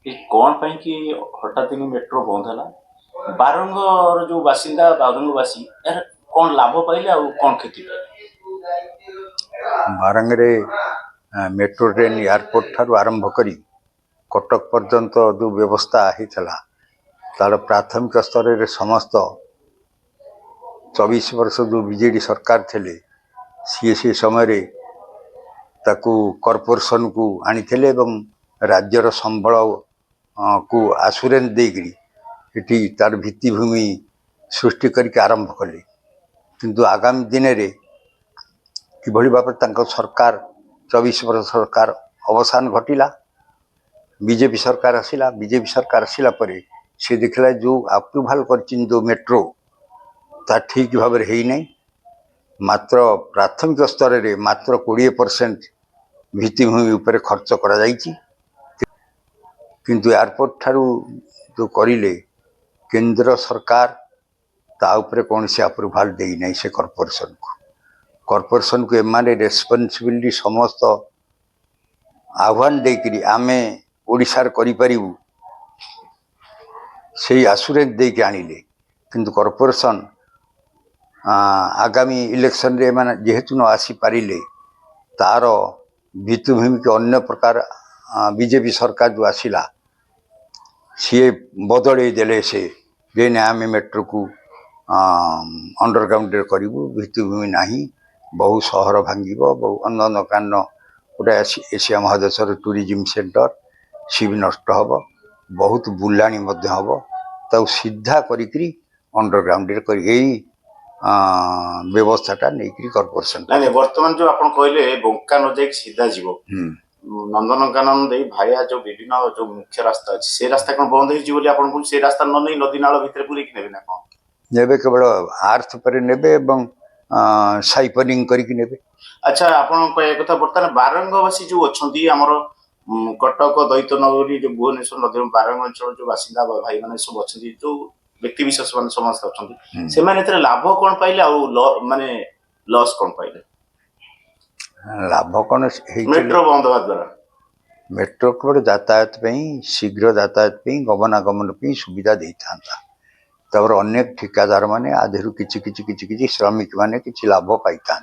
ये कौन पाई कि हठात ही मेट्रो बंद है बारंगर जो बासिंदा बारंगवासी यार कौन लाभ पाइले और कौन क्षति बारंगरे मेट्रो ट्रेन एयरपोर्ट ठारू आरंभ करी कटक पर्यंत जो व्यवस्था होता तार प्राथमिक स्तर में समस्त 24 वर्ष जो बीजेडी सरकार थे सी समय ताकू कॉर्पोरेशन को आनी राज्यर संबल को आश्योरेंस देकरी तार भित्तिभूमि सृष्टि करके आरंभ कले किंतु आगामी दिन में किभली भाव सरकार 24 वर्ष सरकार अवसान घटिला बीजेपी सरकार आसिला बीजेपी सरकार आसिला परे से देखला जो अप्रूवाल कर जो मेट्रो ता ठीक भाव में मात्र प्राथमिक स्तर में मात्र 20% भित्तिभूमि उपर खर्च करा जाइछि किंतु एयरपोर्ट ठारू जो करिले केंद्र सरकार ता उपरे कौन से अप्रूवाल दे नहीं से कॉर्पोरेशन को एमाने रेस्पॉन्सिबिलिटी समस्त आह्वान देकरी आमे ओडिशार करि परिबु से आश्योरेंस देके आनिले किंतु कॉर्पोरेशन आगामी इलेक्शन रे माने जेहेतु न आसी पारिले तार भित्तिभूमि के अन्य प्रकार बीजेपी सरकार जो आसिला सी बदल देले से जेने आम मेट्रो को अंडरग्राउंड करूँ भित्तिभूमि नहीं बहु सहर भांग बहु नंदनकानन गोटे एशिया महादेशर टूरिज्म सेंटर सी भी नष्ट हम बहुत बुलाणी हम ताऊ सीधा करी अंडरग्राउंड व्यवस्थाटा नहीं कॉर्पोरेशन नहीं वर्तमान जो आप कहले बंका न जाए सीधा जीव नंदनकानन दे भाया जो विभिन्न जो मुख्य रास्ता अच्छी से रास्ता कौन बंद हो से रास्ता न नहीं नदी नाल भितर पूरी नेबे ना कौन नेबे केवल आर्थ पर नेबे एवं साइपनिंग करके नेबे। अच्छा आपण कहया कथा बर्तमान बारंगवासी जो अछंती हमर कटक दैत्यनगरी जो भुवनेश्वर नदी बारंग अंचल जो बासिंदा भाई माने सब अछंती जो व्यक्ति विशेष मान समस्त अछंती से माने एतरे लाभ कोन पाइले आ माने लॉस कोन पाइले लाभ कौन मेट्रो बंद होगा द्वारा मेट्रो केवल यातायात शीघ्र यातायात गमनागमन सुविधा दे था अनेक ठिकादार माने आधेरु किछि किछि किछि किछि श्रमिक माने किछि लाभ पाई था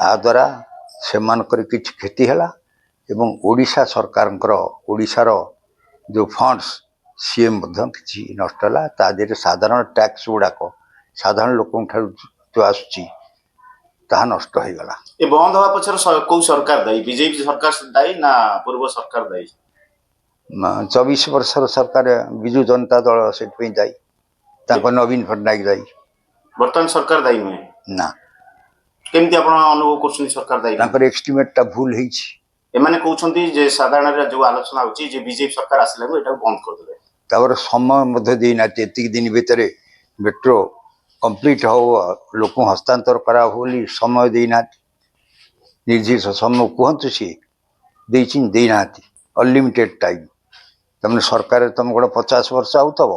आ द्वारा सेमानकर किछि क्षति हला एवं ओडिशा सरकार ओडिशार जो फंड्स सी किछि नष्ट हला ता देरे साधारण टैक्स गुड़ाक साधारण लोकों ठारू जो आसुची ताहा नष्ट हो गला ए बंद हवा पछर को सरकार दाई बीजेपी सरकार दाई ना पूर्व सरकार दाई 24 वर्ष सरकार बिजु जनता दल से दाई ताको नवीन पटनायक दाई वर्तमान सरकार दाई नुहे ना केमती आपण अनुभव करछनी सरकार दाई ताकर एस्टिमेट ता भूल हेछि एमाने कहउछंती जे साधारण रे जो आलोचना होछि जे बीजेपी सरकार आसिला एटा बंद कर देबे तापर समय मध्य देना एतिक दिन भितरे मेट्रो कंप्लीट हो लोक हस्तांतर करा बोली समय देना निर्दिष्ट समय कहतु सी देना अनलिमिटेड टाइम तमने सरकार तुम गोटे 50 वर्ष आउतब